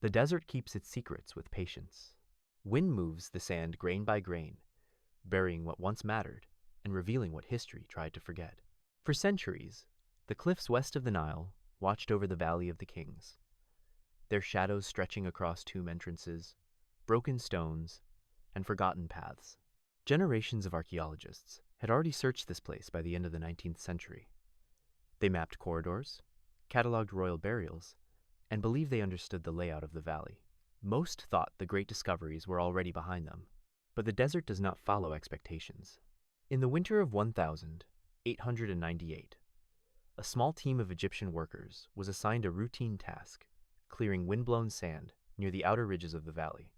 The desert keeps its secrets with patience. Wind moves the sand grain by grain, burying what once mattered and revealing what history tried to forget. For centuries, the cliffs west of the Nile watched over the Valley of the Kings, their shadows stretching across tomb entrances, broken stones, and forgotten paths. Generations of archaeologists had already searched this place by the end of the 19th century. They mapped corridors, cataloged royal burials, and believed they understood the layout of the valley. Most thought the great discoveries were already behind them, but the desert does not follow expectations. In the winter of 1898, a small team of Egyptian workers was assigned a routine task, clearing windblown sand near the outer ridges of the valley.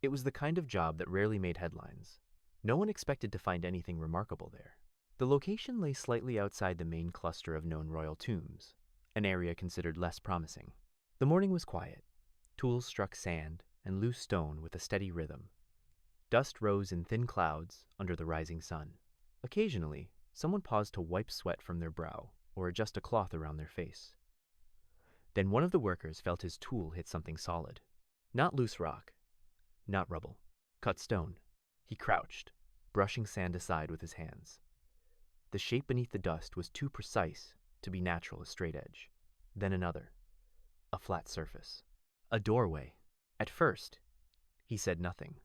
It was the kind of job that rarely made headlines. No one expected to find anything remarkable there. The location lay slightly outside the main cluster of known royal tombs, an area considered less promising. The morning was quiet. Tools struck sand and loose stone with a steady rhythm. Dust rose in thin clouds under the rising sun. Occasionally, someone paused to wipe sweat from their brow or adjust a cloth around their face. Then one of the workers felt his tool hit something solid. Not loose rock, not rubble, cut stone. He crouched, brushing sand aside with his hands. The shape beneath the dust was too precise to be natural, a straight edge. Then another, a flat surface. A doorway. At first, he said nothing.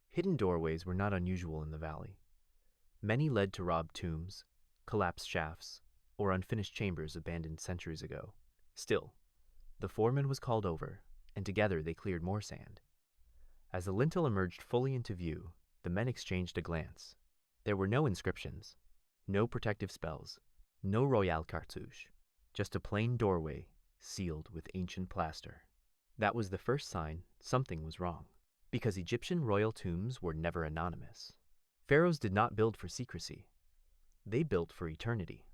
Hidden doorways were not unusual in the valley. Many led to robbed tombs, collapsed shafts, or unfinished chambers abandoned centuries ago. Still, the foreman was called over, and together they cleared more sand. As the lintel emerged fully into view, the men exchanged a glance. There were no inscriptions, no protective spells, no royal cartouche, just a plain doorway sealed with ancient plaster. That was the first sign something was wrong, because Egyptian royal tombs were never anonymous. Pharaohs did not build for secrecy. They built for eternity.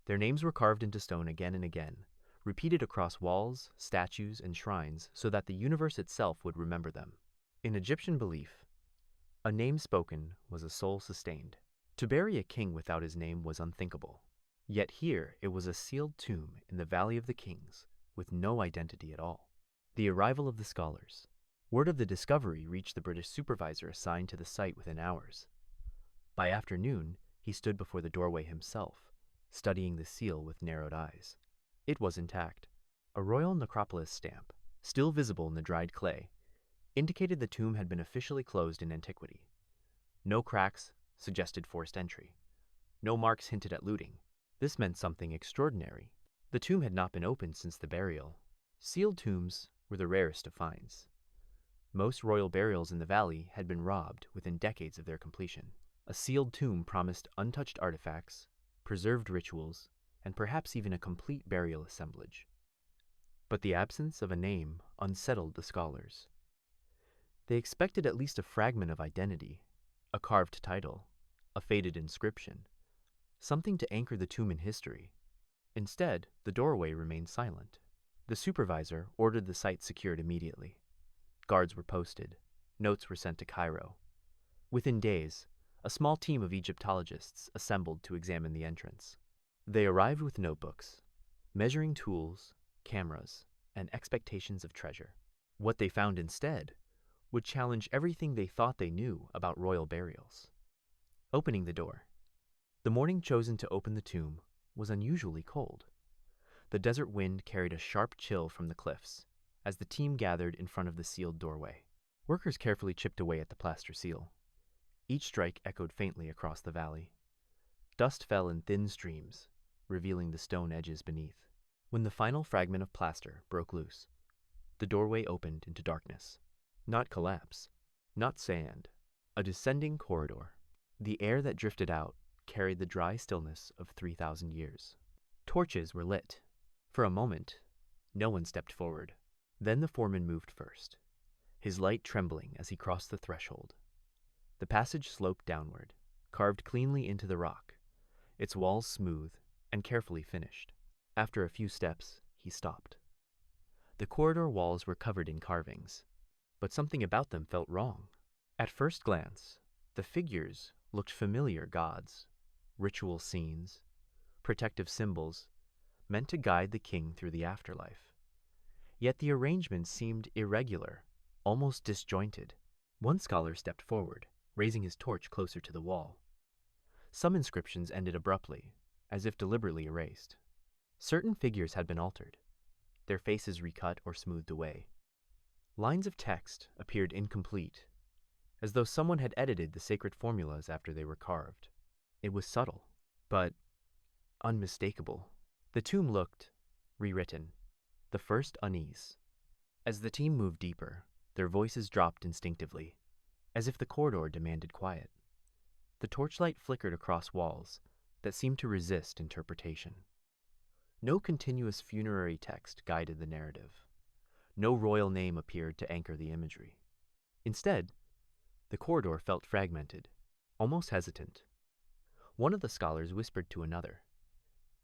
Their names were carved into stone again and again, repeated across walls, statues, and shrines so that the universe itself would remember them. In Egyptian belief, a name spoken was a soul sustained. To bury a king without his name was unthinkable. Yet here it was a sealed tomb in the Valley of the Kings with no identity at all. The arrival of the scholars. Word of the discovery reached the British supervisor assigned to the site within hours. By afternoon, he stood before the doorway himself, studying the seal with narrowed eyes. It was intact. A royal necropolis stamp, still visible in the dried clay, indicated the tomb had been officially closed in antiquity. No cracks suggested forced entry. No marks hinted at looting. This meant something extraordinary. The tomb had not been opened since the burial. Sealed tombs were the rarest of finds. Most royal burials in the valley had been robbed within decades of their completion. A sealed tomb promised untouched artifacts, preserved rituals, and perhaps even a complete burial assemblage. But the absence of a name unsettled the scholars. They expected at least a fragment of identity, a carved title, a faded inscription, something to anchor the tomb in history. Instead, the doorway remained silent. The supervisor ordered the site secured immediately. Guards were posted. Notes were sent to Cairo. Within days, a small team of Egyptologists assembled to examine the entrance. They arrived with notebooks, measuring tools, cameras, and expectations of treasure. What they found instead would challenge everything they thought they knew about royal burials. Opening the door. The morning chosen to open the tomb was unusually cold. The desert wind carried a sharp chill from the cliffs as the team gathered in front of the sealed doorway. Workers carefully chipped away at the plaster seal. Each strike echoed faintly across the valley. Dust fell in thin streams, revealing the stone edges beneath. When the final fragment of plaster broke loose, the doorway opened into darkness. Not collapse, not sand, a descending corridor. The air that drifted out carried the dry stillness of 3,000 years. Torches were lit. For a moment, no one stepped forward. Then the foreman moved first, his light trembling as he crossed the threshold. The passage sloped downward, carved cleanly into the rock, its walls smooth and carefully finished. After a few steps, he stopped. The corridor walls were covered in carvings, but something about them felt wrong. At first glance, the figures looked familiar: gods, ritual scenes, protective symbols meant to guide the king through the afterlife. Yet the arrangement seemed irregular, almost disjointed. One scholar stepped forward, raising his torch closer to the wall. Some inscriptions ended abruptly, as if deliberately erased. Certain figures had been altered, their faces recut or smoothed away. Lines of text appeared incomplete, as though someone had edited the sacred formulas after they were carved. It was subtle, but unmistakable. The tomb looked rewritten, the first unease. As the team moved deeper, their voices dropped instinctively, as if the corridor demanded quiet. The torchlight flickered across walls that seemed to resist interpretation. No continuous funerary text guided the narrative. No royal name appeared to anchor the imagery. Instead, the corridor felt fragmented, almost hesitant. One of the scholars whispered to another,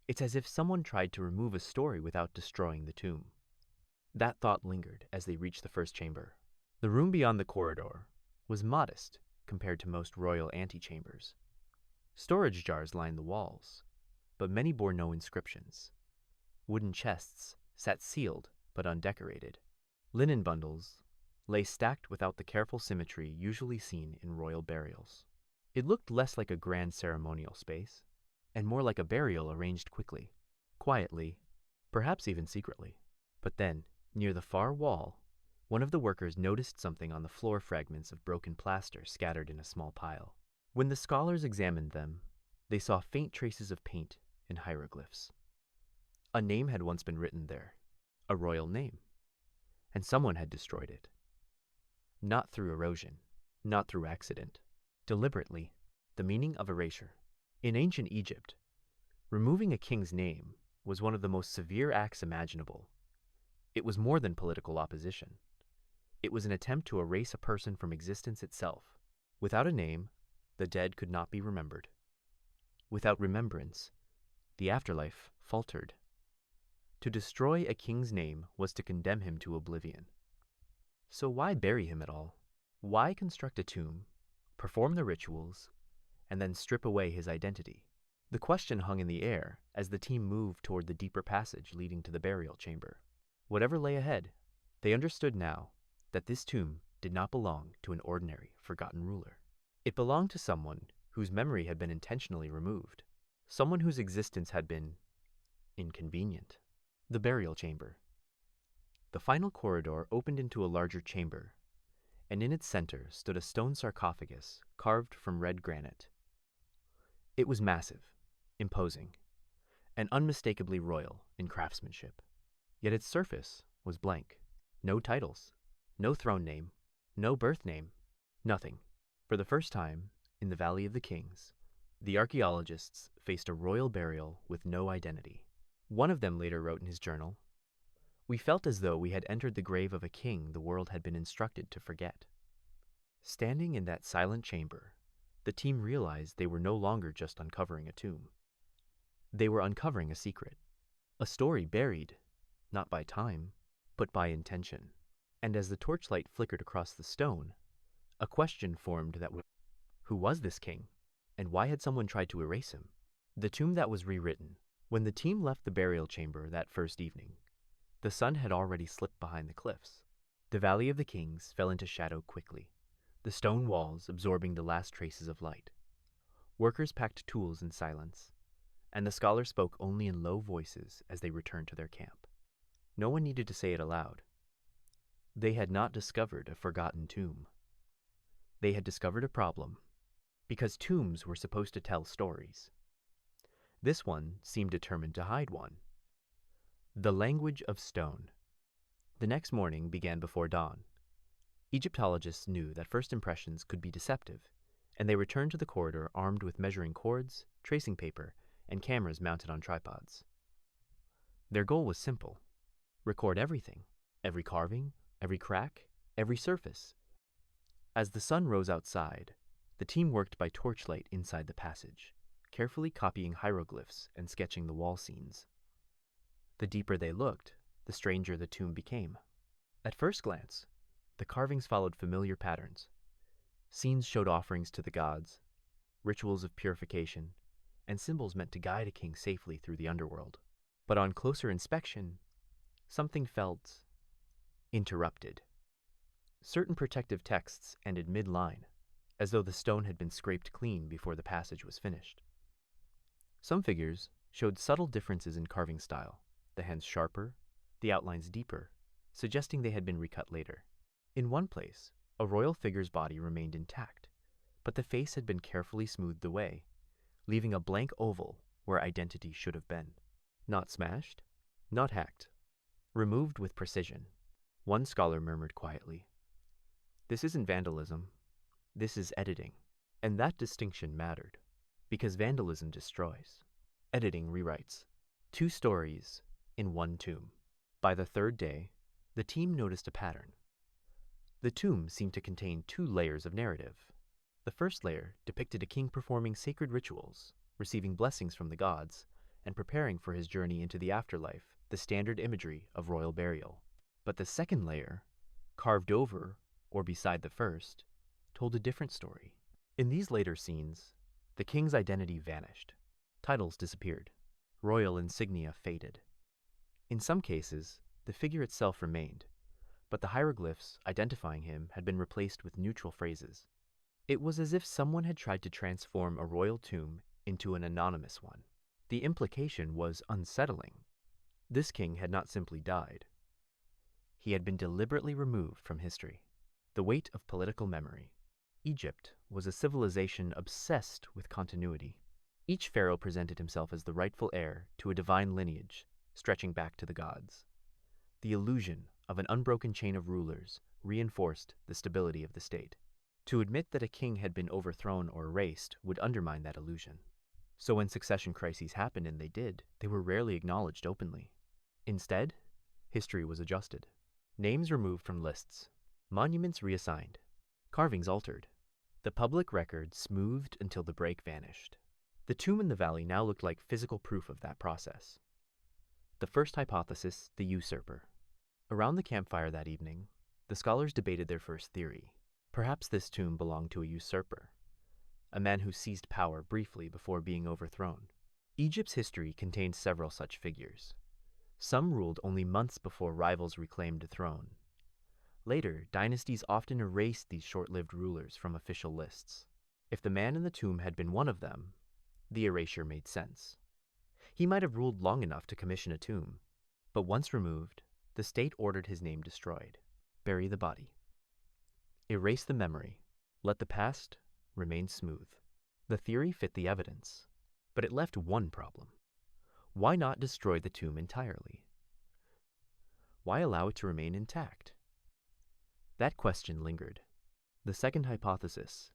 "It's as if someone tried to remove a story without destroying the tomb." That thought lingered as they reached the first chamber. The room beyond the corridor was modest compared to most royal antechambers. Storage jars lined the walls, but many bore no inscriptions. Wooden chests sat sealed but undecorated. Linen bundles lay stacked without the careful symmetry usually seen in royal burials. It looked less like a grand ceremonial space, and more like a burial arranged quickly, quietly, perhaps even secretly. But then, near the far wall, one of the workers noticed something on the floor, fragments of broken plaster scattered in a small pile. When the scholars examined them, they saw faint traces of paint and hieroglyphs. A name had once been written there, a royal name, and someone had destroyed it. Not through erosion, not through accident, deliberately. The meaning of erasure. In ancient Egypt, removing a king's name was one of the most severe acts imaginable. It was more than political opposition. It was an attempt to erase a person from existence itself. Without a name, the dead could not be remembered. Without remembrance, the afterlife faltered. To destroy a king's name was to condemn him to oblivion. So why bury him at all? Why construct a tomb, perform the rituals, and then strip away his identity? The question hung in the air as the team moved toward the deeper passage leading to the burial chamber. Whatever lay ahead, they understood now that this tomb did not belong to an ordinary, forgotten ruler. It belonged to someone whose memory had been intentionally removed, someone whose existence had been inconvenient. The burial chamber. The final corridor opened into a larger chamber, and in its center stood a stone sarcophagus carved from red granite. It was massive, imposing, and unmistakably royal in craftsmanship. Yet its surface was blank. No titles, no throne name, no birth name, nothing. For the first time, in the Valley of the Kings, the archaeologists faced a royal burial with no identity. One of them later wrote in his journal, "We felt as though we had entered the grave of a king the world had been instructed to forget." Standing in that silent chamber, the team realized they were no longer just uncovering a tomb. They were uncovering a secret, a story buried, not by time, but by intention. And as the torchlight flickered across the stone, a question formed that who was this king, and why had someone tried to erase him? The tomb that was rewritten. When the team left the burial chamber that first evening, the sun had already slipped behind the cliffs. The Valley of the Kings fell into shadow quickly, the stone walls absorbing the last traces of light. Workers packed tools in silence, and the scholars spoke only in low voices as they returned to their camp. No one needed to say it aloud. They had not discovered a forgotten tomb. They had discovered a problem, because tombs were supposed to tell stories. This one seemed determined to hide one. The language of stone. The next morning began before dawn. Egyptologists knew that first impressions could be deceptive, and they returned to the corridor armed with measuring cords, tracing paper, and cameras mounted on tripods. Their goal was simple: record everything, every carving, every crack, every surface. As the sun rose outside, the team worked by torchlight inside the passage, carefully copying hieroglyphs and sketching the wall scenes. The deeper they looked, the stranger the tomb became. At first glance, the carvings followed familiar patterns. Scenes showed offerings to the gods, rituals of purification, and symbols meant to guide a king safely through the underworld. But on closer inspection, something felt interrupted. Certain protective texts ended mid-line, as though the stone had been scraped clean before the passage was finished. Some figures showed subtle differences in carving style, the hands sharper, the outlines deeper, suggesting they had been recut later. In one place, a royal figure's body remained intact, but the face had been carefully smoothed away, leaving a blank oval where identity should have been. Not smashed, not hacked, removed with precision. One scholar murmured quietly, "This isn't vandalism, this is editing." And that distinction mattered, because vandalism destroys. Editing rewrites. 2 stories in one tomb. By the 3rd day, the team noticed a pattern. The tomb seemed to contain 2 layers of narrative. The first layer depicted a king performing sacred rituals, receiving blessings from the gods, and preparing for his journey into the afterlife, the standard imagery of royal burial. But the second layer, carved over or beside the first, told a different story. In these later scenes, the king's identity vanished. Titles disappeared. Royal insignia faded. In some cases, the figure itself remained, but the hieroglyphs identifying him had been replaced with neutral phrases. It was as if someone had tried to transform a royal tomb into an anonymous one. The implication was unsettling. This king had not simply died. He had been deliberately removed from history. The weight of political memory. Egypt was a civilization obsessed with continuity. Each pharaoh presented himself as the rightful heir to a divine lineage stretching back to the gods. The illusion of an unbroken chain of rulers reinforced the stability of the state. To admit that a king had been overthrown or erased would undermine that illusion. So when succession crises happened, and they did, they were rarely acknowledged openly. Instead, history was adjusted. Names removed from lists. Monuments reassigned. Carvings altered. The public record smoothed until the break vanished. The tomb in the valley now looked like physical proof of that process. The first hypothesis, the usurper. Around the campfire that evening, the scholars debated their first theory. Perhaps this tomb belonged to a usurper, a man who seized power briefly before being overthrown. Egypt's history contains several such figures. Some ruled only months before rivals reclaimed the throne. Later, dynasties often erased these short-lived rulers from official lists. If the man in the tomb had been one of them, the erasure made sense. He might have ruled long enough to commission a tomb, but once removed, the state ordered his name destroyed. Bury the body. Erase the memory. Let the past remain smooth. The theory fit the evidence, but it left one problem. Why not destroy the tomb entirely? Why allow it to remain intact? That question lingered. The second hypothesis,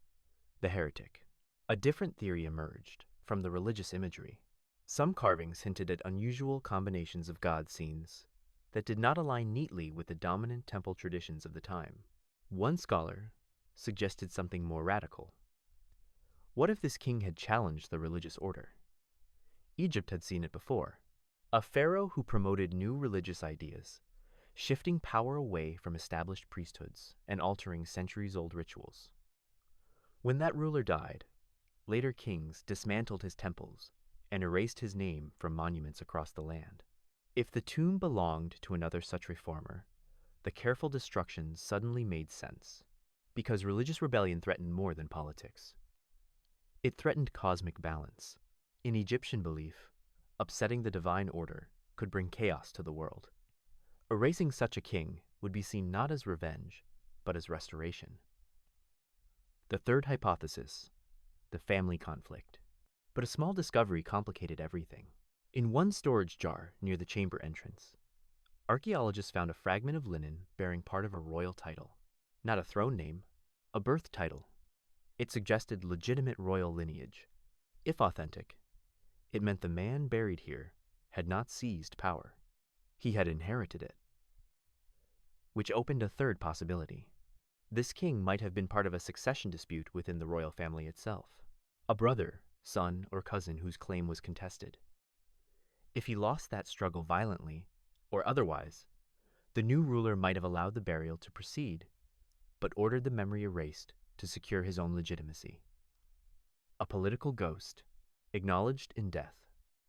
the heretic. A different theory emerged from the religious imagery. Some carvings hinted at unusual combinations of god scenes that did not align neatly with the dominant temple traditions of the time. One scholar suggested something more radical. What if this king had challenged the religious order? Egypt had seen it before. A pharaoh who promoted new religious ideas, shifting power away from established priesthoods and altering centuries-old rituals. When that ruler died, later kings dismantled his temples and erased his name from monuments across the land. If the tomb belonged to another such reformer, the careful destruction suddenly made sense, because religious rebellion threatened more than politics. It threatened cosmic balance. In Egyptian belief, upsetting the divine order could bring chaos to the world. Erasing such a king would be seen not as revenge, but as restoration. The third hypothesis, the family conflict. But a small discovery complicated everything. In one storage jar near the chamber entrance, archaeologists found a fragment of linen bearing part of a royal title. Not a throne name, a birth title. It suggested legitimate royal lineage. If authentic, it meant the man buried here had not seized power. He had inherited it. Which opened a third possibility. This king might have been part of a succession dispute within the royal family itself. A brother, son, or cousin whose claim was contested. If he lost that struggle violently, or otherwise, the new ruler might have allowed the burial to proceed, but ordered the memory erased to secure his own legitimacy. A political ghost, acknowledged in death,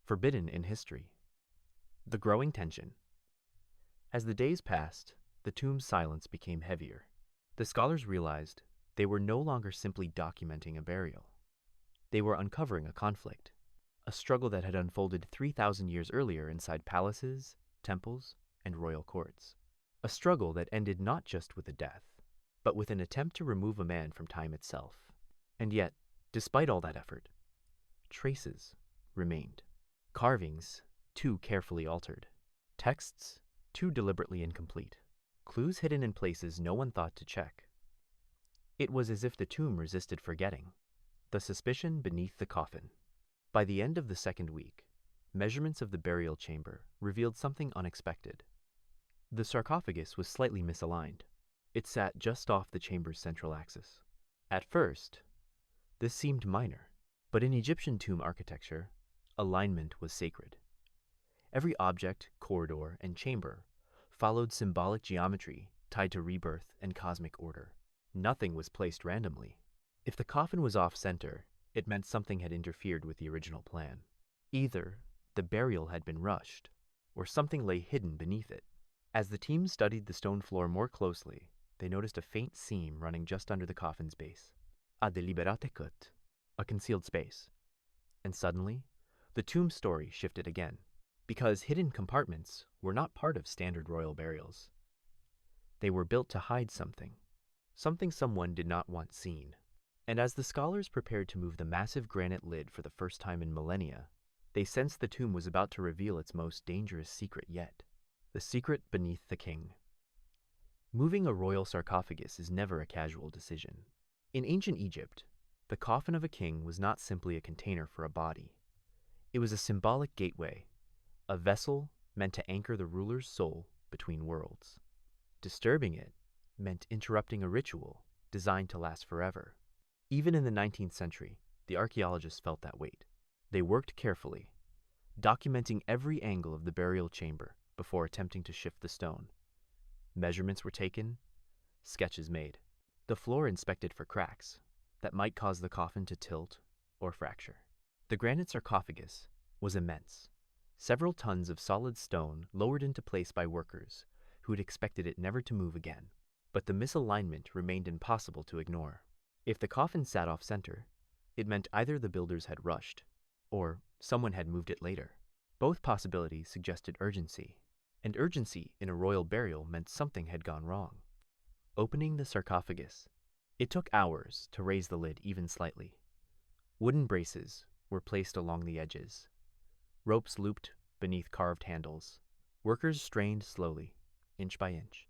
forbidden in history. The growing tension. As the days passed, the tomb's silence became heavier. The scholars realized they were no longer simply documenting a burial. They were uncovering a conflict, a struggle that had unfolded 3,000 years earlier inside palaces, temples, and royal courts. A struggle that ended not just with a death, but with an attempt to remove a man from time itself. And yet, despite all that effort, traces remained. Carvings, too carefully altered. Texts, too deliberately incomplete. Clues hidden in places no one thought to check. It was as if the tomb resisted forgetting. The suspicion beneath the coffin. By the end of the second week, measurements of the burial chamber revealed something unexpected. The sarcophagus was slightly misaligned. It sat just off the chamber's central axis. At first, this seemed minor, but in Egyptian tomb architecture, alignment was sacred. Every object, corridor, and chamber followed symbolic geometry tied to rebirth and cosmic order. Nothing was placed randomly. If the coffin was off-center, it meant something had interfered with the original plan. Either the burial had been rushed, or something lay hidden beneath it. As the team studied the stone floor more closely, they noticed a faint seam running just under the coffin's base. A deliberate cut, a concealed space. And suddenly, the tomb story shifted again, because hidden compartments were not part of standard royal burials. They were built to hide something someone did not want seen. And as the scholars prepared to move the massive granite lid for the first time in millennia, they sensed the tomb was about to reveal its most dangerous secret yet. The secret beneath the king. Moving a royal sarcophagus is never a casual decision. In ancient Egypt, the coffin of a king was not simply a container for a body. It was a symbolic gateway, a vessel meant to anchor the ruler's soul between worlds. Disturbing it meant interrupting a ritual designed to last forever. Even in the 19th century, the archaeologists felt that weight. They worked carefully, documenting every angle of the burial chamber before attempting to shift the stone. Measurements were taken, sketches made. The floor inspected for cracks that might cause the coffin to tilt or fracture. The granite sarcophagus was immense, several tons of solid stone lowered into place by workers who had expected it never to move again. But the misalignment remained impossible to ignore. If the coffin sat off-center, it meant either the builders had rushed, or someone had moved it later. Both possibilities suggested urgency, and urgency in a royal burial meant something had gone wrong. Opening the sarcophagus. It took hours to raise the lid even slightly. Wooden braces were placed along the edges, ropes looped beneath carved handles. Workers strained slowly, inch by inch,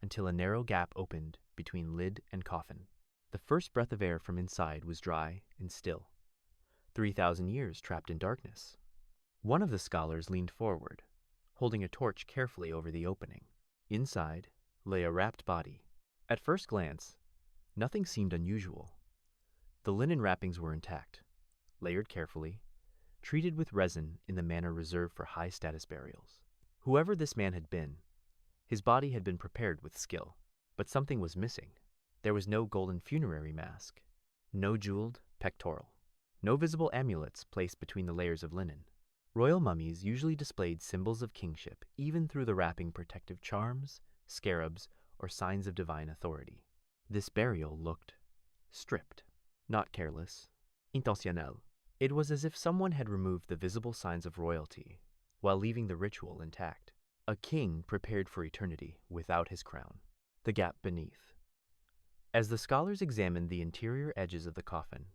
until a narrow gap opened between lid and coffin. The first breath of air from inside was dry and still. 3,000 years trapped in darkness. One of the scholars leaned forward, holding a torch carefully over the opening. Inside lay a wrapped body. At first glance, nothing seemed unusual. The linen wrappings were intact, layered carefully, treated with resin in the manner reserved for high-status burials. Whoever this man had been, his body had been prepared with skill, but something was missing. There was no golden funerary mask, no jeweled pectoral, no visible amulets placed between the layers of linen. Royal mummies usually displayed symbols of kingship even through the wrapping protective charms, scarabs, or signs of divine authority. This burial looked stripped, not careless, intentionnel. It was as if someone had removed the visible signs of royalty while leaving the ritual intact. A king prepared for eternity without his crown. The gap beneath. As the scholars examined the interior edges of the coffin,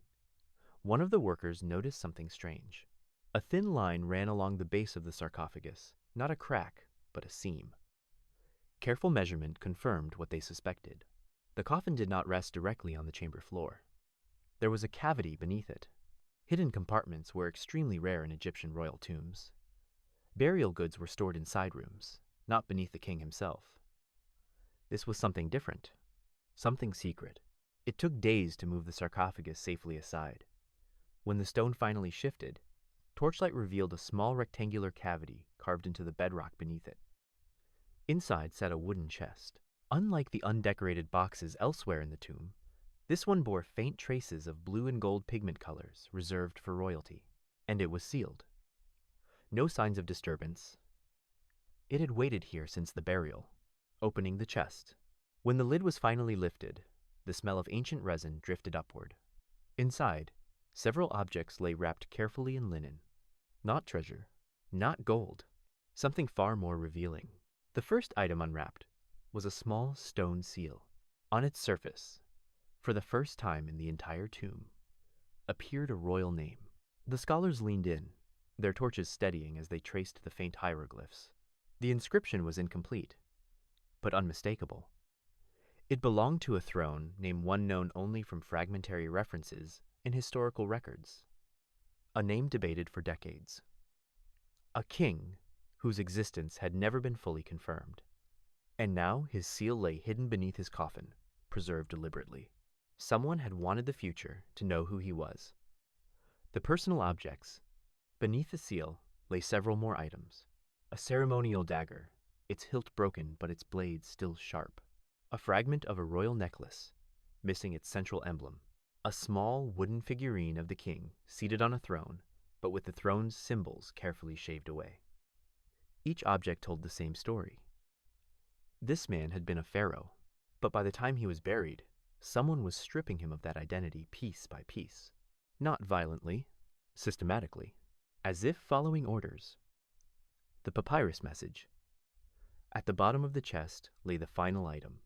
one of the workers noticed something strange. A thin line ran along the base of the sarcophagus, not a crack, but a seam. Careful measurement confirmed what they suspected. The coffin did not rest directly on the chamber floor. There was a cavity beneath it. Hidden compartments were extremely rare in Egyptian royal tombs. Burial goods were stored in side rooms, not beneath the king himself. This was something different, something secret. It took days to move the sarcophagus safely aside. When the stone finally shifted, torchlight revealed a small rectangular cavity carved into the bedrock beneath it. Inside sat a wooden chest. Unlike the undecorated boxes elsewhere in the tomb, this one bore faint traces of blue and gold pigment colors reserved for royalty, and it was sealed. No signs of disturbance. It had waited here since the burial, opening the chest. When the lid was finally lifted, the smell of ancient resin drifted upward. Inside, several objects lay wrapped carefully in linen. Not treasure, not gold, something far more revealing. The first item unwrapped was a small stone seal. On its surface, for the first time in the entire tomb, appeared a royal name. The scholars leaned in, their torches steadying as they traced the faint hieroglyphs. The inscription was incomplete, but unmistakable. It belonged to a throne name one known only from fragmentary references in historical records, a name debated for decades. A king whose existence had never been fully confirmed. And now his seal lay hidden beneath his coffin, preserved deliberately. Someone had wanted the future to know who he was. The personal objects. Beneath the seal lay several more items. A ceremonial dagger, its hilt broken but its blade still sharp. A fragment of a royal necklace, missing its central emblem. A small wooden figurine of the king seated on a throne, but with the throne's symbols carefully shaved away. Each object told the same story. This man had been a pharaoh, but by the time he was buried, someone was stripping him of that identity piece by piece. Not violently, systematically, as if following orders. The papyrus message. At the bottom of the chest lay the final item.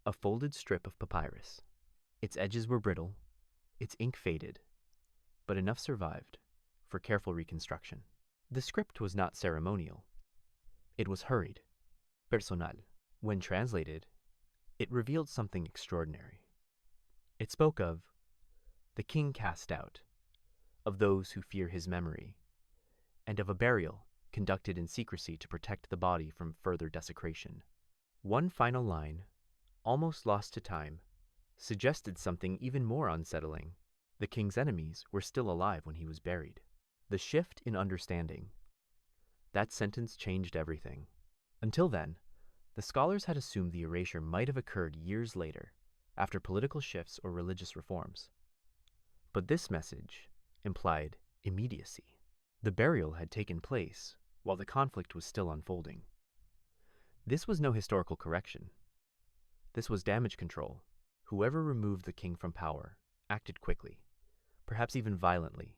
A folded strip of papyrus. Its edges were brittle, its ink faded, but enough survived for careful reconstruction. The script was not ceremonial. It was hurried, personal. When translated, it revealed something extraordinary. It spoke of the king cast out, of those who fear his memory, and of a burial conducted in secrecy to protect the body from further desecration. One final line, almost lost to time, suggested something even more unsettling. The king's enemies were still alive when he was buried. The shift in understanding. That sentence changed everything. Until then, the scholars had assumed the erasure might have occurred years later, after political shifts or religious reforms. But this message implied immediacy. The burial had taken place while the conflict was still unfolding. This was no historical correction. This was damage control. Whoever removed the king from power acted quickly, perhaps even violently,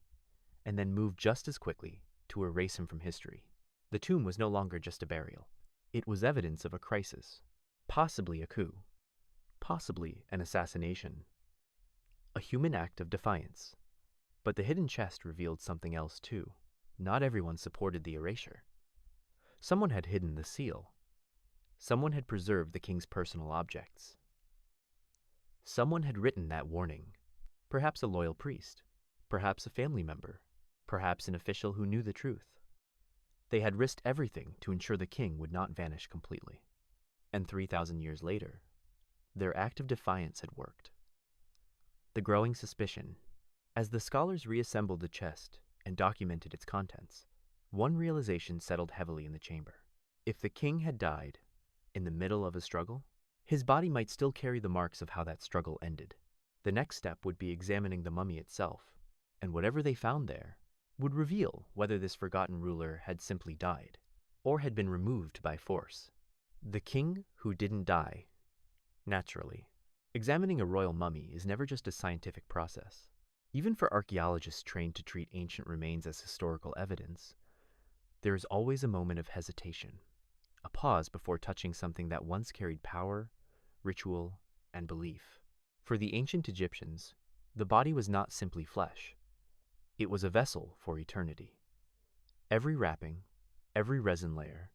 and then moved just as quickly to erase him from history. The tomb was no longer just a burial. It was evidence of a crisis, possibly a coup, possibly an assassination, a human act of defiance. But the hidden chest revealed something else too. Not everyone supported the erasure. Someone had hidden the seal. Someone had preserved the king's personal objects. Someone had written that warning. Perhaps a loyal priest, perhaps a family member, perhaps an official who knew the truth. They had risked everything to ensure the king would not vanish completely. And 3,000 years later, their act of defiance had worked. The growing suspicion. As the scholars reassembled the chest and documented its contents, one realization settled heavily in the chamber. If the king had died in the middle of a struggle, his body might still carry the marks of how that struggle ended. The next step would be examining the mummy itself, and whatever they found there would reveal whether this forgotten ruler had simply died or had been removed by force. The king who didn't die, naturally. Examining a royal mummy is never just a scientific process. Even for archaeologists trained to treat ancient remains as historical evidence, there is always a moment of hesitation, a pause before touching something that once carried power, ritual, and belief. For the ancient Egyptians, the body was not simply flesh. It was a vessel for eternity. Every wrapping, every resin layer,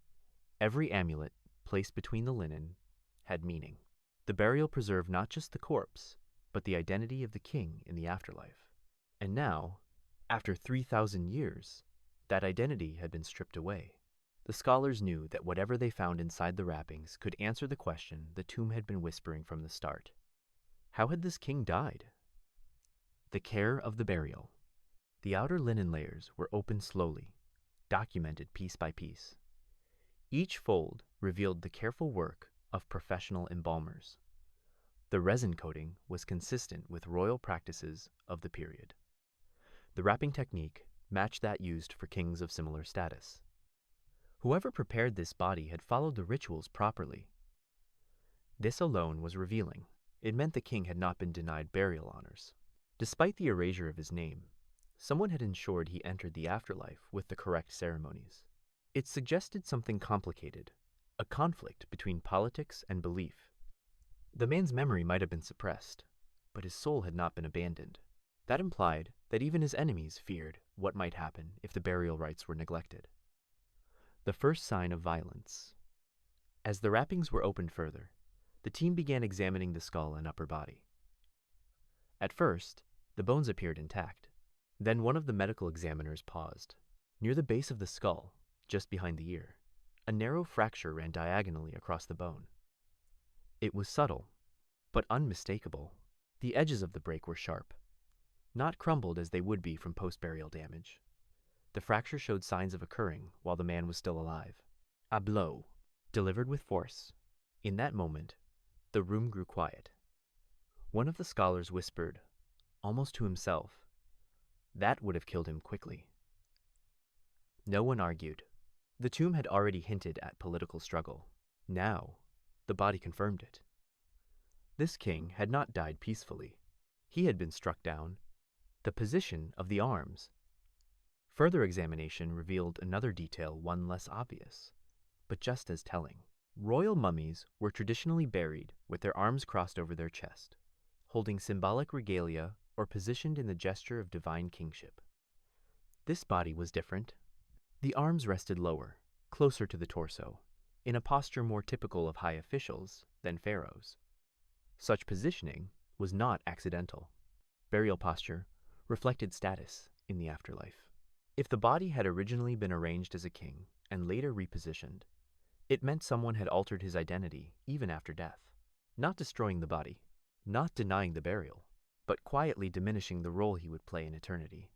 every amulet placed between the linen had meaning. The burial preserved not just the corpse, but the identity of the king in the afterlife. And now, after 3,000 years, that identity had been stripped away. The scholars knew that whatever they found inside the wrappings could answer the question the tomb had been whispering from the start. How had this king died? The care of the burial. The outer linen layers were opened slowly, documented piece by piece. Each fold revealed the careful work of professional embalmers. The resin coating was consistent with royal practices of the period. The wrapping technique matched that used for kings of similar status. Whoever prepared this body had followed the rituals properly. This alone was revealing. It meant the king had not been denied burial honors. Despite the erasure of his name, someone had ensured he entered the afterlife with the correct ceremonies. It suggested something complicated, a conflict between politics and belief. The man's memory might have been suppressed, but his soul had not been abandoned. That implied that even his enemies feared what might happen if the burial rites were neglected. The first sign of violence. As the wrappings were opened further, the team began examining the skull and upper body. At first, the bones appeared intact. Then one of the medical examiners paused. Near the base of the skull, just behind the ear, a narrow fracture ran diagonally across the bone. It was subtle, but unmistakable. The edges of the break were sharp, not crumbled as they would be from post-burial damage. The fracture showed signs of occurring while the man was still alive. A blow, delivered with force. In that moment, the room grew quiet. One of the scholars whispered, almost to himself, "That would have killed him quickly." No one argued. The tomb had already hinted at political struggle. Now, the body confirmed it. This king had not died peacefully. He had been struck down. The position of the arms. Further examination revealed another detail, one less obvious, but just as telling. Royal mummies were traditionally buried with their arms crossed over their chest, holding symbolic regalia or positioned in the gesture of divine kingship. This body was different. The arms rested lower, closer to the torso, in a posture more typical of high officials than pharaohs. Such positioning was not accidental. Burial posture reflected status in the afterlife. If the body had originally been arranged as a king and later repositioned, it meant someone had altered his identity even after death, not destroying the body, not denying the burial, but quietly diminishing the role he would play in eternity.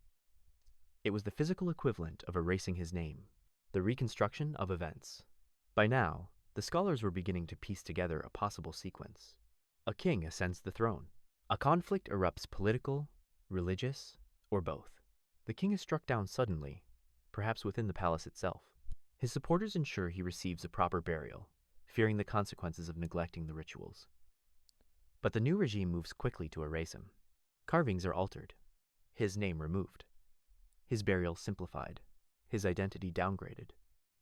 It was the physical equivalent of erasing his name, the reconstruction of events. By now, the scholars were beginning to piece together a possible sequence. A king ascends the throne. A conflict erupts, political, religious, or both. The king is struck down suddenly, perhaps within the palace itself. His supporters ensure he receives a proper burial, fearing the consequences of neglecting the rituals. But the new regime moves quickly to erase him. Carvings are altered, his name removed, his burial simplified, his identity downgraded.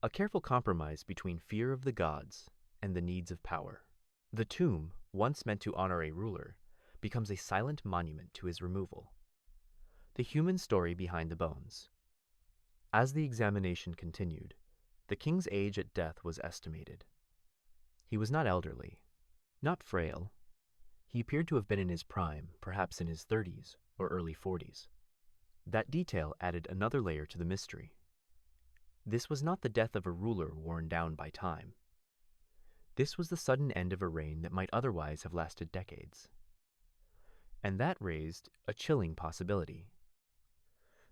A careful compromise between fear of the gods and the needs of power. The tomb, once meant to honor a ruler, becomes a silent monument to his removal. The human story behind the bones. As the examination continued, the king's age at death was estimated. He was not elderly, not frail. He appeared to have been in his prime, perhaps in his 30s or early 40s. That detail added another layer to the mystery. This was not the death of a ruler worn down by time. This was the sudden end of a reign that might otherwise have lasted decades. And that raised a chilling possibility.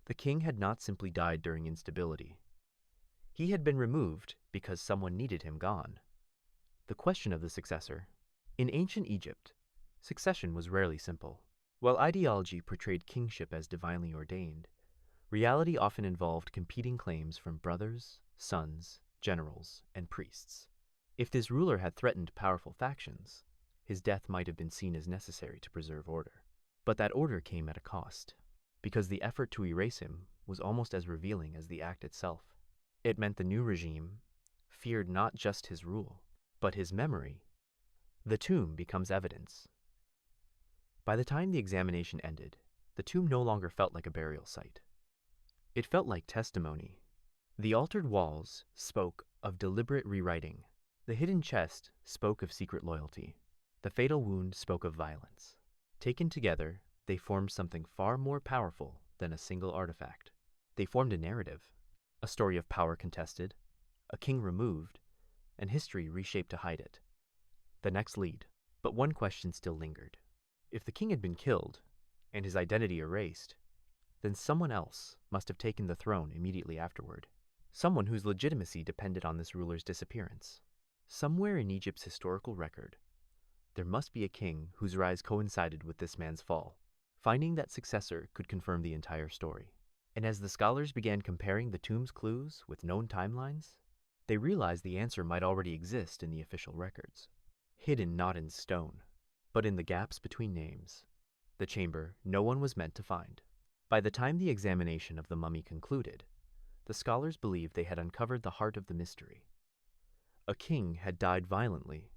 The king had not simply died during instability. He had been removed because someone needed him gone. The question of the successor. In ancient Egypt, succession was rarely simple. While ideology portrayed kingship as divinely ordained, reality often involved competing claims from brothers, sons, generals, and priests. If this ruler had threatened powerful factions, his death might have been seen as necessary to preserve order. But that order came at a cost, because the effort to erase him was almost as revealing as the act itself. It meant the new regime feared not just his rule, but his memory. The tomb becomes evidence. By the time the examination ended, the tomb no longer felt like a burial site. It felt like testimony. The altered walls spoke of deliberate rewriting. The hidden chest spoke of secret loyalty. The fatal wound spoke of violence. Taken together, they formed something far more powerful than a single artifact. They formed a narrative, a story of power contested, a king removed, and history reshaped to hide it. The next lead. But one question still lingered. If the king had been killed, and his identity erased, then someone else must have taken the throne immediately afterward. Someone whose legitimacy depended on this ruler's disappearance. Somewhere in Egypt's historical record, there must be a king whose rise coincided with this man's fall. Finding that successor could confirm the entire story. And as the scholars began comparing the tomb's clues with known timelines, they realized the answer might already exist in the official records. hidden not in stone, but in the gaps between names. The chamber no one was meant to find. By the time the examination of the mummy concluded, the scholars believed they had uncovered the heart of the mystery. A king had died violently.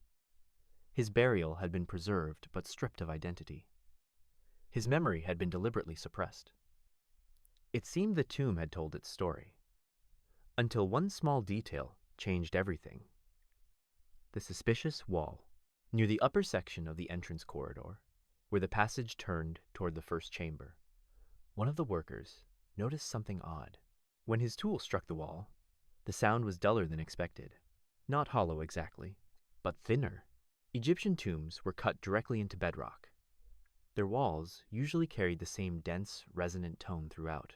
His burial had been preserved but stripped of identity. His memory had been deliberately suppressed. It seemed the tomb had told its story, until one small detail changed everything. The suspicious wall, near the upper section of the entrance corridor, where the passage turned toward the first chamber. One of the workers noticed something odd. When his tool struck the wall, the sound was duller than expected. Not hollow exactly, but thinner. Egyptian tombs were cut directly into bedrock. Their walls usually carried the same dense, resonant tone throughout.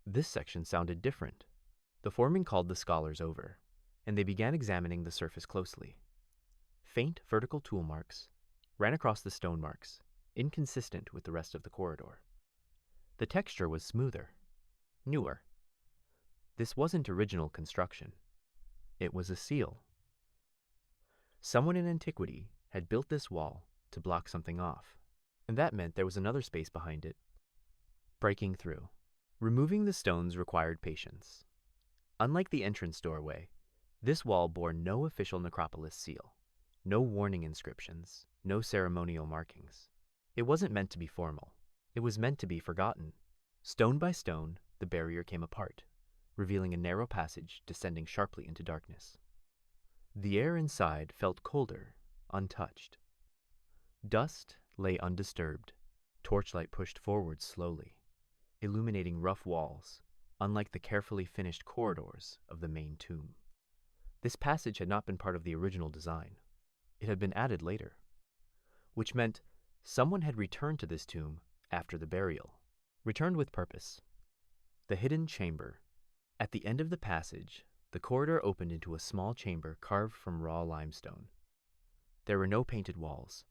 This section sounded different. The foreman called the scholars over, and they began examining the surface closely. Faint vertical tool marks ran across the stone marks, inconsistent with the rest of the corridor. The texture was smoother, newer. This wasn't original construction. It was a seal. Someone in antiquity had built this wall to block something off, and that meant there was another space behind it. Breaking through. Removing the stones required patience. Unlike the entrance doorway, this wall bore no official necropolis seal, no warning inscriptions, no ceremonial markings. It wasn't meant to be formal. It was meant to be forgotten. Stone by stone, the barrier came apart, revealing a narrow passage descending sharply into darkness. The air inside felt colder, untouched. Dust lay undisturbed. Torchlight pushed forward slowly, illuminating rough walls, unlike the carefully finished corridors of the main tomb. This passage had not been part of the original design. It had been added later, which meant someone had returned to this tomb after the burial, returned with purpose. The hidden chamber. At the end of the passage, the corridor opened into a small chamber carved from raw limestone. There were no painted walls,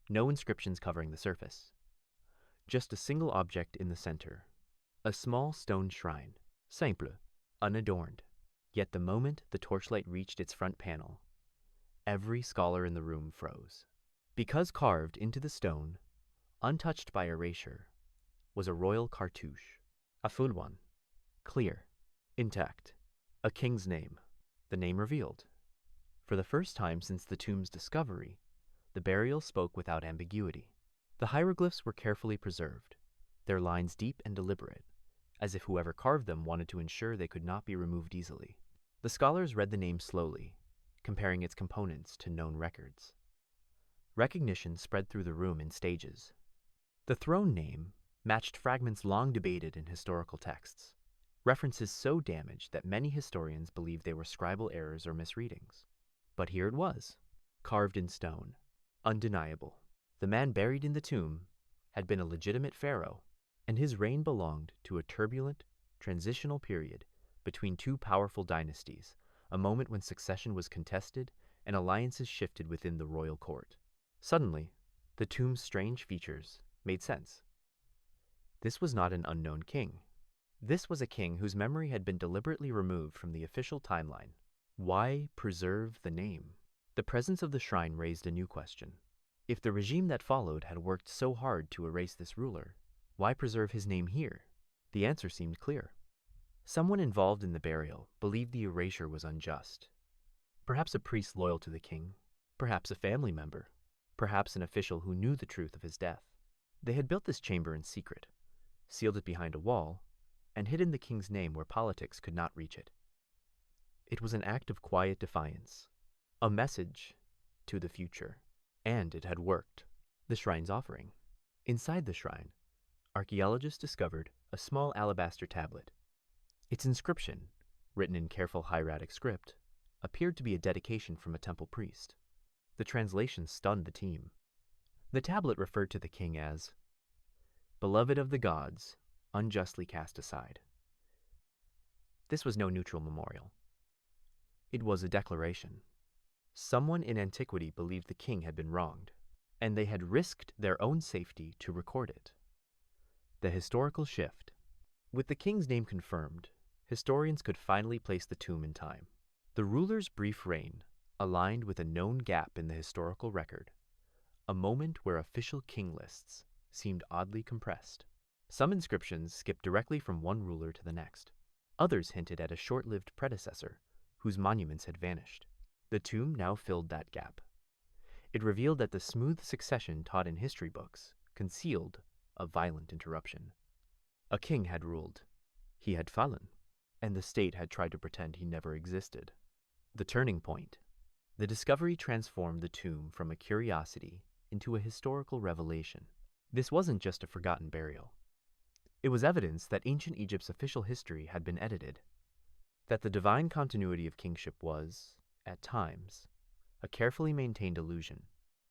no inscriptions covering the surface, just a single object in the center, a small stone shrine, simple, unadorned. Yet the moment the torchlight reached its front panel, every scholar in the room froze. Because carved into the stone, untouched by erasure, was a royal cartouche, a full one, clear, intact, a king's name, the name revealed. For the first time since the tomb's discovery, the burial spoke without ambiguity. The hieroglyphs were carefully preserved, their lines deep and deliberate, as if whoever carved them wanted to ensure they could not be removed easily. The scholars read the name slowly, comparing its components to known records. Recognition spread through the room in stages. The throne name matched fragments long debated in historical texts, references so damaged that many historians believed they were scribal errors or misreadings. But here it was, carved in stone, undeniable. The man buried in the tomb had been a legitimate pharaoh, and his reign belonged to a turbulent, transitional period between two powerful dynasties, a moment when succession was contested and alliances shifted within the royal court. Suddenly, the tomb's strange features made sense. This was not an unknown king. This was a king whose memory had been deliberately removed from the official timeline. Why preserve the name? The presence of the shrine raised a new question. If the regime that followed had worked so hard to erase this ruler, why preserve his name here? The answer seemed clear. Someone involved in the burial believed the erasure was unjust. Perhaps a priest loyal to the king, perhaps a family member, perhaps an official who knew the truth of his death. They had built this chamber in secret, sealed it behind a wall, and hidden the king's name where politics could not reach it. It was an act of quiet defiance, a message to the future, and it had worked. The shrine's offering. Inside the shrine, archaeologists discovered a small alabaster tablet. Its inscription, written in careful hieratic script, appeared to be a dedication from a temple priest. The translation stunned the team. The tablet referred to the king as beloved of the gods, unjustly cast aside. This was no neutral memorial. It was a declaration. Someone in antiquity believed the king had been wronged, and they had risked their own safety to record it. The historical shift. With the king's name confirmed, historians could finally place the tomb in time. The ruler's brief reign aligned with a known gap in the historical record, a moment where official king lists seemed oddly compressed. Some inscriptions skipped directly from one ruler to the next. Others hinted at a short-lived predecessor whose monuments had vanished. The tomb now filled that gap. It revealed that the smooth succession taught in history books concealed a violent interruption. A king had ruled. He had fallen, and the state had tried to pretend he never existed. The turning point. The discovery transformed the tomb from a curiosity into a historical revelation. This wasn't just a forgotten burial. It was evidence that ancient Egypt's official history had been edited, that the divine continuity of kingship was, at times, a carefully maintained illusion.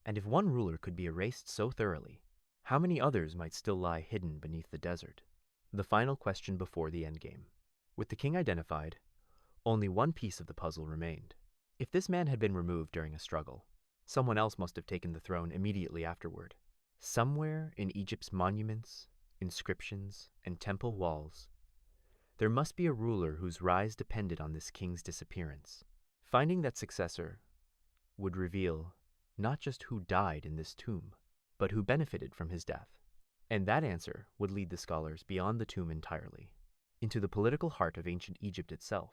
And if one ruler could be erased so thoroughly, how many others might still lie hidden beneath the desert? The final question before the endgame. With the king identified, only one piece of the puzzle remained. If this man had been removed during a struggle, someone else must have taken the throne immediately afterward. Somewhere in Egypt's monuments, inscriptions, and temple walls, there must be a ruler whose rise depended on this king's disappearance. Finding that successor would reveal not just who died in this tomb, but who benefited from his death. And that answer would lead the scholars beyond the tomb entirely, into the political heart of ancient Egypt itself,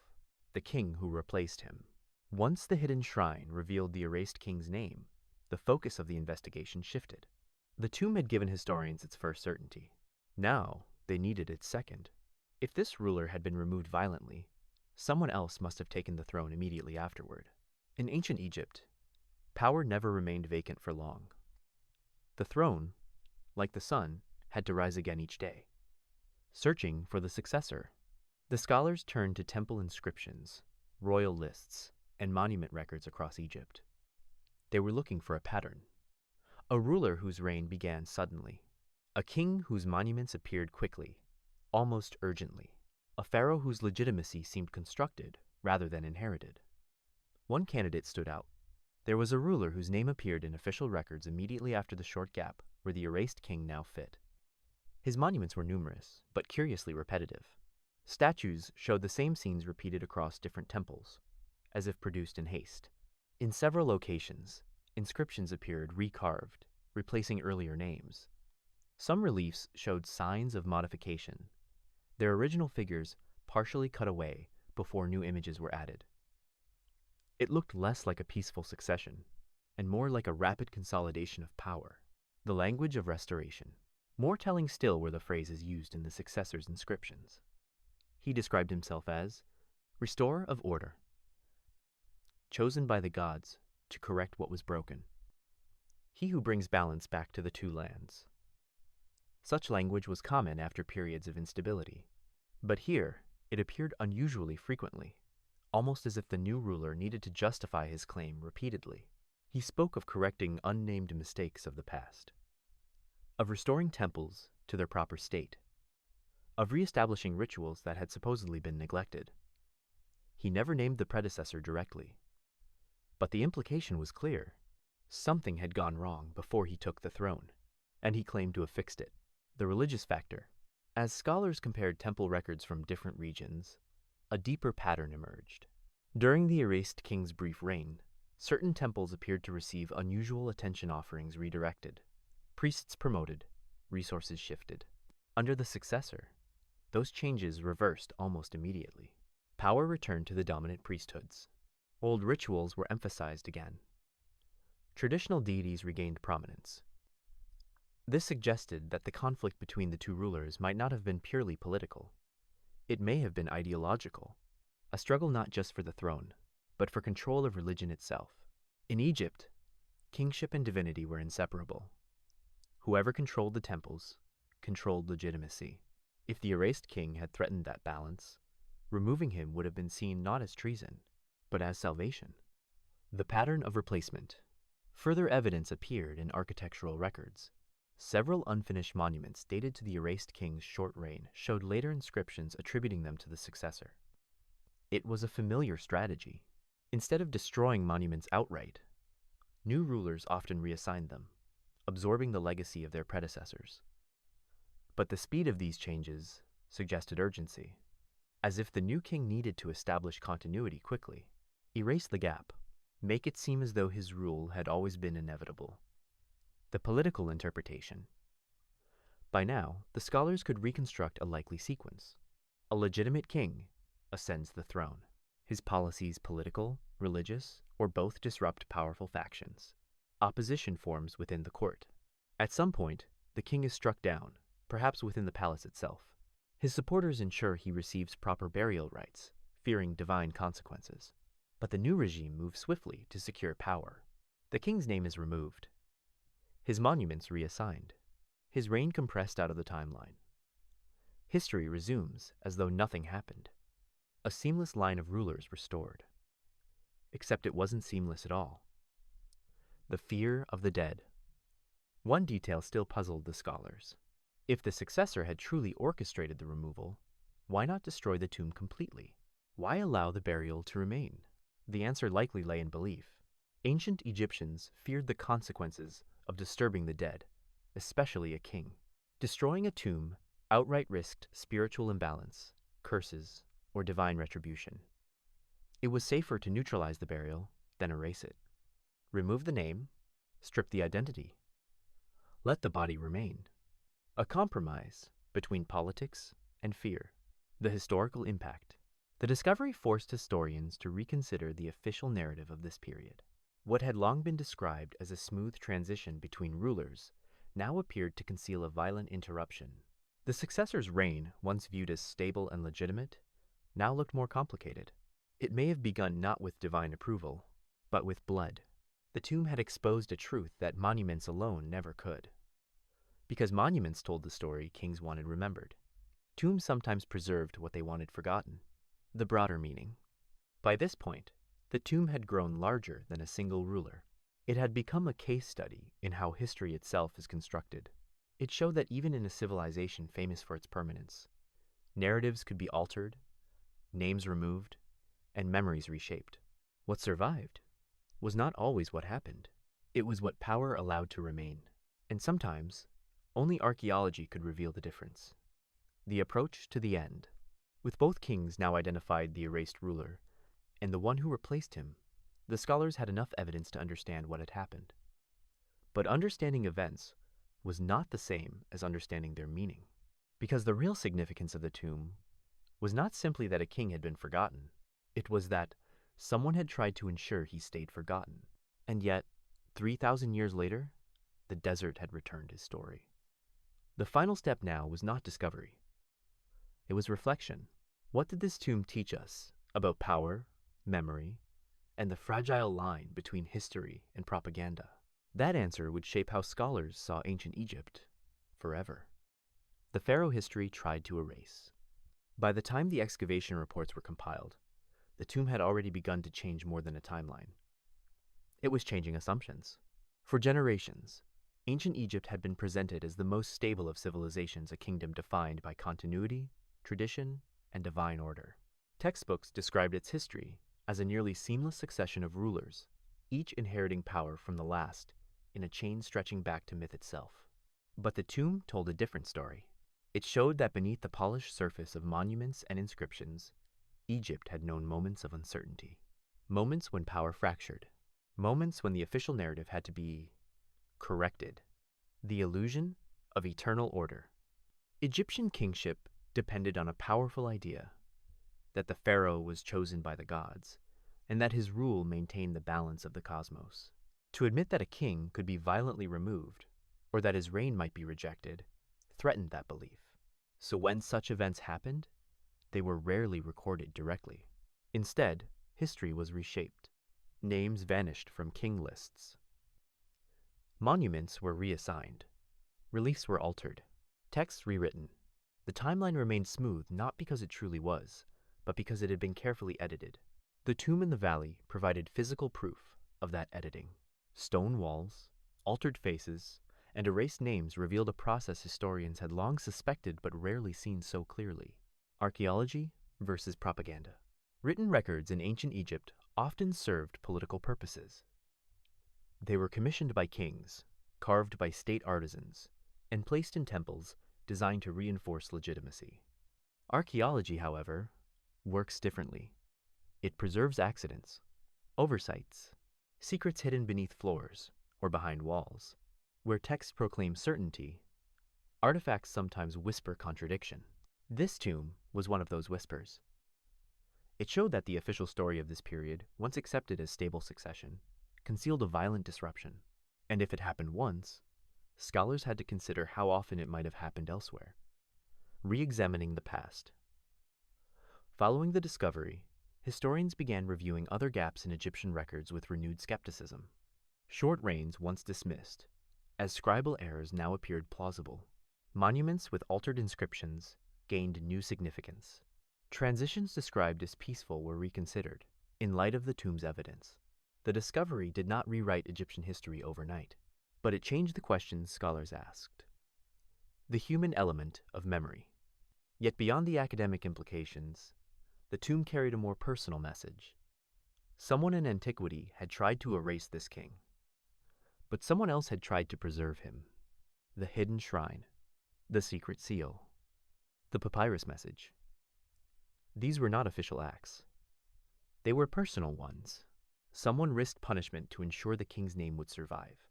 the king who replaced him. Once the hidden shrine revealed the erased king's name, the focus of the investigation shifted. The tomb had given historians its first certainty. Now they needed its second. If this ruler had been removed violently, someone else must have taken the throne immediately afterward. In ancient Egypt, power never remained vacant for long. The throne, like the sun, had to rise again each day. Searching for the successor, the scholars turned to temple inscriptions, royal lists, and monument records across Egypt. They were looking for a pattern. A ruler whose reign began suddenly. A king whose monuments appeared quickly, almost urgently. A pharaoh whose legitimacy seemed constructed rather than inherited. One candidate stood out. There was a ruler whose name appeared in official records immediately after the short gap where the erased king now fit. His monuments were numerous, but curiously repetitive. Statues showed the same scenes repeated across different temples, as if produced in haste. In several locations, inscriptions appeared recarved, replacing earlier names. Some reliefs showed signs of modification, their original figures partially cut away before new images were added. It looked less like a peaceful succession, and more like a rapid consolidation of power, the language of restoration. More telling still were the phrases used in the successor's inscriptions. He described himself as restorer of order, chosen by the gods to correct what was broken, he who brings balance back to the two lands. Such language was common after periods of instability, but here it appeared unusually frequently, almost as if the new ruler needed to justify his claim repeatedly. He spoke of correcting unnamed mistakes of the past, of restoring temples to their proper state, of reestablishing rituals that had supposedly been neglected. He never named the predecessor directly, but the implication was clear. Something had gone wrong before he took the throne, and he claimed to have fixed it. The religious factor. As scholars compared temple records from different regions, a deeper pattern emerged. During the erased king's brief reign, certain temples appeared to receive unusual attention offerings redirected. Priests promoted, resources shifted. Under the successor, those changes reversed almost immediately. Power returned to the dominant priesthoods. Old rituals were emphasized again. Traditional deities regained prominence. This suggested that the conflict between the two rulers might not have been purely political. It may have been ideological, a struggle not just for the throne, but for control of religion itself. In Egypt, kingship and divinity were inseparable. Whoever controlled the temples controlled legitimacy. If the erased king had threatened that balance, removing him would have been seen not as treason, but as salvation. The pattern of replacement. Further evidence appeared in architectural records. Several unfinished monuments dated to the erased king's short reign showed later inscriptions attributing them to the successor. It was a familiar strategy. Instead of destroying monuments outright, new rulers often reassigned them, absorbing the legacy of their predecessors. But the speed of these changes suggested urgency, as if the new king needed to establish continuity quickly. Erase the gap. make it seem as though his rule had always been inevitable. The political interpretation. By now, the scholars could reconstruct a likely sequence. A legitimate king ascends the throne. His policies political, religious, or both disrupt powerful factions. Opposition forms within the court. At some point, the king is struck down, perhaps within the palace itself. His supporters ensure he receives proper burial rites, fearing divine consequences. But the new regime moves swiftly to secure power. The king's name is removed, his monuments reassigned, his reign compressed out of the timeline. History resumes as though nothing happened. A seamless line of rulers restored. Except it wasn't seamless at all. The fear of the dead. One detail still puzzled the scholars. If the successor had truly orchestrated the removal, why not destroy the tomb completely? Why allow the burial to remain? The answer likely lay in belief. Ancient Egyptians feared the consequences of disturbing the dead, especially a king. Destroying a tomb outright risked spiritual imbalance, curses, or divine retribution. It was safer to neutralize the burial than erase it. Remove the name, strip the identity. Let the body remain. A compromise between politics and fear. The historical impact. The discovery forced historians to reconsider the official narrative of this period. What had long been described as a smooth transition between rulers now appeared to conceal a violent interruption. The successor's reign, once viewed as stable and legitimate, now looked more complicated. It may have begun not with divine approval, but with blood. The tomb had exposed a truth that monuments alone never could. Because monuments told the story kings wanted remembered, tombs sometimes preserved what they wanted forgotten. The broader meaning. By this point, the tomb had grown larger than a single ruler. It had become a case study in how history itself is constructed. It showed that even in a civilization famous for its permanence, narratives could be altered, names removed, and memories reshaped. What survived was not always what happened. It was what power allowed to remain. And sometimes, only archaeology could reveal the difference. The approach to the end. With both kings now identified the erased ruler and the one who replaced him, the scholars had enough evidence to understand what had happened. But understanding events was not the same as understanding their meaning, because the real significance of the tomb was not simply that a king had been forgotten. It was that someone had tried to ensure he stayed forgotten. And yet, 3,000 years later, the desert had returned his story. The final step now was not discovery. It was reflection. What did this tomb teach us about power, memory, and the fragile line between history and propaganda? That answer would shape how scholars saw ancient Egypt forever. The Pharaoh history tried to erase. By the time the excavation reports were compiled, the tomb had already begun to change more than a timeline. It was changing assumptions. For generations, ancient Egypt had been presented as the most stable of civilizations, a kingdom defined by continuity, tradition, and divine order. Textbooks described its history as a nearly seamless succession of rulers, each inheriting power from the last in a chain stretching back to myth itself. But the tomb told a different story. It showed that beneath the polished surface of monuments and inscriptions, Egypt had known moments of uncertainty. Moments when power fractured. Moments when the official narrative had to be corrected. The illusion of eternal order. Egyptian kingship depended on a powerful idea that the pharaoh was chosen by the gods, and that his rule maintained the balance of the cosmos. To admit that a king could be violently removed, or that his reign might be rejected, threatened that belief. So when such events happened, they were rarely recorded directly. Instead, history was reshaped. Names vanished from king lists. Monuments were reassigned. Reliefs were altered. Texts rewritten. The timeline remained smooth not because it truly was, but because it had been carefully edited. The tomb in the valley provided physical proof of that editing. Stone walls, altered faces, and erased names revealed a process historians had long suspected but rarely seen so clearly. Archaeology versus propaganda. Written records in ancient Egypt often served political purposes. They were commissioned by kings, carved by state artisans, and placed in temples designed to reinforce legitimacy. Archaeology, however, works differently. It preserves accidents, oversights, Secrets hidden beneath floors or behind walls. Where texts proclaim certainty, artifacts sometimes whisper contradiction. This tomb was one of those whispers. It showed that the official story of this period, once accepted as stable succession, concealed a violent disruption. And if it happened once, scholars had to consider how often it might have happened elsewhere, re-examining the past. Following the discovery, historians began reviewing other gaps in Egyptian records with renewed skepticism. Short reigns once dismissed, as scribal errors now appeared plausible. Monuments with altered inscriptions gained new significance. Transitions described as peaceful were reconsidered in light of the tomb's evidence. The discovery did not rewrite Egyptian history overnight, but it changed the questions scholars asked. The human element of memory. Yet beyond the academic implications, the tomb carried a more personal message. Someone in antiquity had tried to erase this king, but someone else had tried to preserve him. The hidden shrine, the secret seal, the papyrus message. These were not official acts. They were personal ones. Someone risked punishment to ensure the king's name would survive.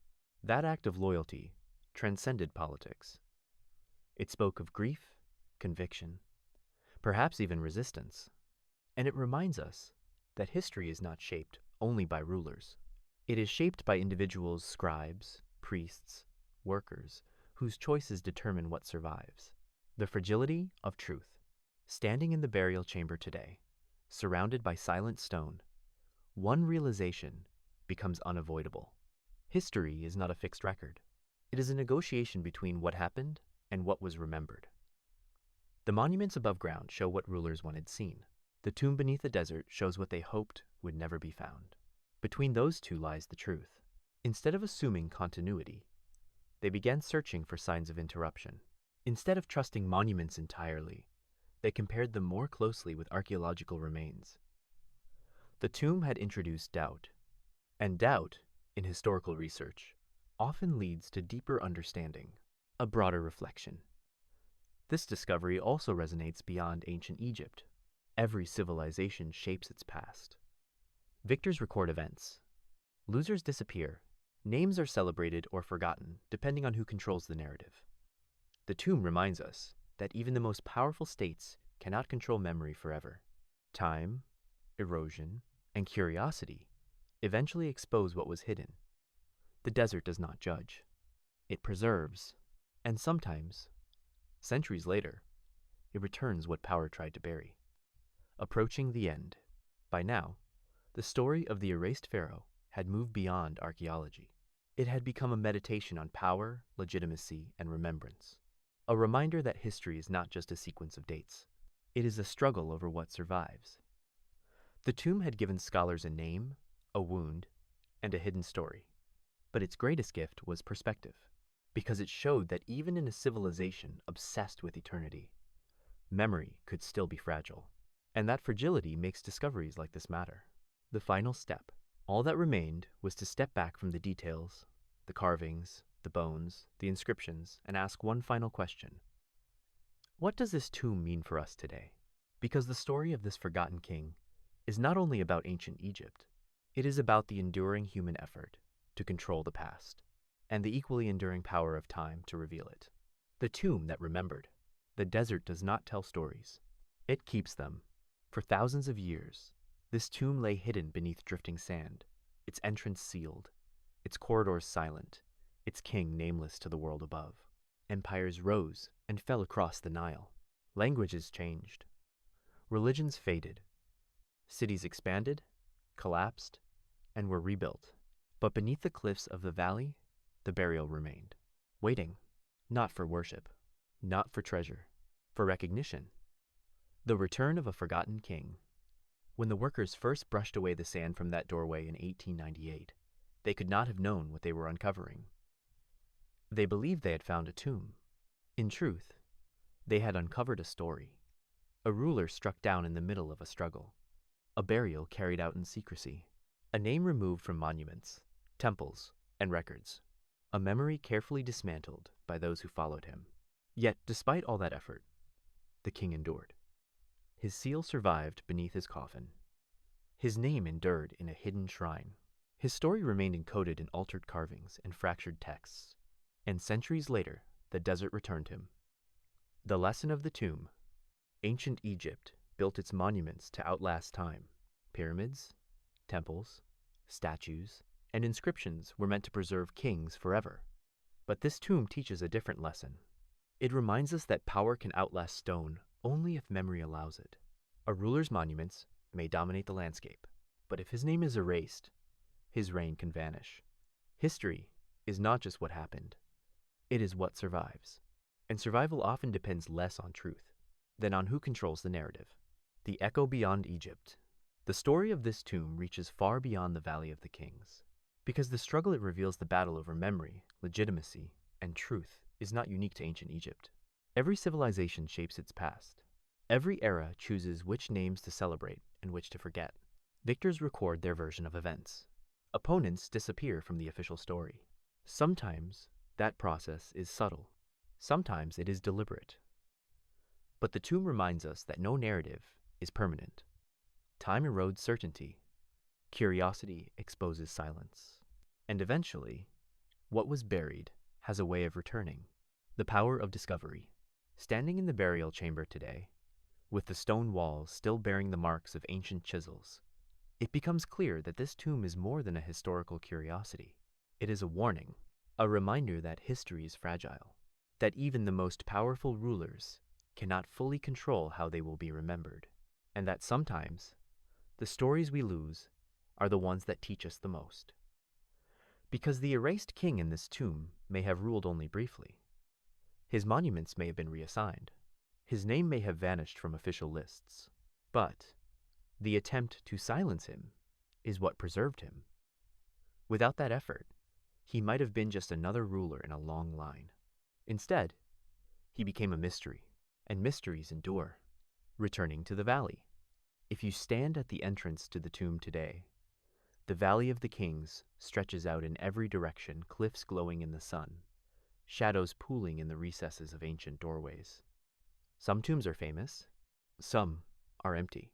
That act of loyalty transcended politics. It spoke of grief, conviction, perhaps even resistance. And it reminds us that history is not shaped only by rulers. It is shaped by individuals, scribes, priests, workers, whose choices determine what survives. The fragility of truth. Standing in the burial chamber today, surrounded by silent stone, one realization becomes unavoidable. History is not a fixed record. It is a negotiation between what happened and what was remembered. The monuments above ground show what rulers wanted seen. The tomb beneath the desert shows what they hoped would never be found. Between those two lies the truth. Instead of assuming continuity, they began searching for signs of interruption. Instead of trusting monuments entirely, they compared them more closely with archaeological remains. The tomb had introduced doubt, and doubt, in historical research, often leads to deeper understanding, a broader reflection. This discovery also resonates beyond ancient Egypt. Every civilization shapes its past. Victors record events. Losers disappear. Names are celebrated or forgotten, depending on who controls the narrative. The tomb reminds us that even the most powerful states cannot control memory forever. Time, erosion, and curiosity eventually expose what was hidden. The desert does not judge. It preserves, and sometimes, centuries later, it returns what power tried to bury. Approaching the end. By now, the story of the erased pharaoh had moved beyond archaeology. It had become a meditation on power, legitimacy, and remembrance. A reminder that history is not just a sequence of dates. It is a struggle over what survives. The tomb had given scholars a name, a wound, and a hidden story. But its greatest gift was perspective, because it showed that even in a civilization obsessed with eternity, memory could still be fragile. And that fragility makes discoveries like this matter. The final step. All that remained was to step back from the details, the carvings, the bones, the inscriptions, and ask one final question. What does this tomb mean for us today? Because the story of this forgotten king is not only about ancient Egypt, it is about the enduring human effort to control the past, and the equally enduring power of time to reveal it. The tomb that remembered. The desert does not tell stories. It keeps them. For thousands of years, this tomb lay hidden beneath drifting sand, its entrance sealed, its corridors silent, its king nameless to the world above. Empires rose and fell across the Nile. Languages changed. Religions faded. Cities expanded, collapsed, and were rebuilt. But beneath the cliffs of the valley, the burial remained, waiting, not for worship, not for treasure, for recognition. The return of a forgotten king. When the workers first brushed away the sand from that doorway in 1898, they could not have known what they were uncovering. They believed they had found a tomb. In truth, they had uncovered a story. A ruler struck down in the middle of a struggle. A burial carried out in secrecy. A name removed from monuments, temples, and records. A memory carefully dismantled by those who followed him. Yet, despite all that effort, the king endured. His seal survived beneath his coffin. His name endured in a hidden shrine. His story remained encoded in altered carvings and fractured texts, and centuries later, the desert returned him. The lesson of the tomb: ancient Egypt built its monuments to outlast time. Pyramids, temples, statues, and inscriptions were meant to preserve kings forever. But this tomb teaches a different lesson. It reminds us that power can outlast stone only if memory allows it. A ruler's monuments may dominate the landscape, but if his name is erased, his reign can vanish. History is not just what happened, it is what survives. And survival often depends less on truth than on who controls the narrative. The Echo Beyond Egypt. The story of this tomb reaches far beyond the Valley of the Kings, because the struggle it reveals, the battle over memory, legitimacy, and truth, is not unique to ancient Egypt. Every civilization shapes its past. Every era chooses which names to celebrate and which to forget. Victors record their version of events. Opponents disappear from the official story. Sometimes that process is subtle. Sometimes it is deliberate. But the tomb reminds us that no narrative is permanent. Time erodes certainty. Curiosity exposes silence. And eventually, what was buried has a way of returning. The power of discovery. Standing in the burial chamber today, with the stone walls still bearing the marks of ancient chisels, it becomes clear that this tomb is more than a historical curiosity. It is a warning, a reminder that history is fragile, that even the most powerful rulers cannot fully control how they will be remembered, and that sometimes the stories we lose are the ones that teach us the most. Because the erased king in this tomb may have ruled only briefly. His monuments may have been reassigned. His name may have vanished from official lists. But the attempt to silence him is what preserved him. Without that effort, he might have been just another ruler in a long line. Instead, he became a mystery, and mysteries endure. Returning to the valley. If you stand at the entrance to the tomb today, the Valley of the Kings stretches out in every direction, cliffs glowing in the sun, shadows pooling in the recesses of ancient doorways. Some tombs are famous, some are empty.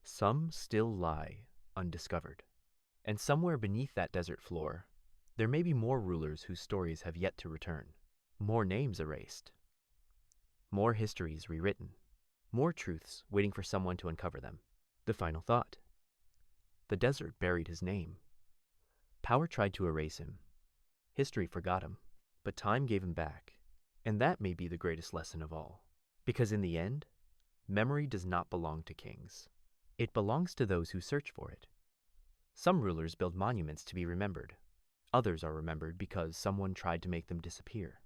Some still lie undiscovered. And somewhere beneath that desert floor, there may be more rulers whose stories have yet to return, more names erased, more histories rewritten, more truths waiting for someone to uncover them. The final thought. The desert buried his name. Power tried to erase him. History forgot him, but time gave him back. And that may be the greatest lesson of all. Because in the end, memory does not belong to kings. It belongs to those who search for it. Some rulers build monuments to be remembered. Others are remembered because someone tried to make them disappear.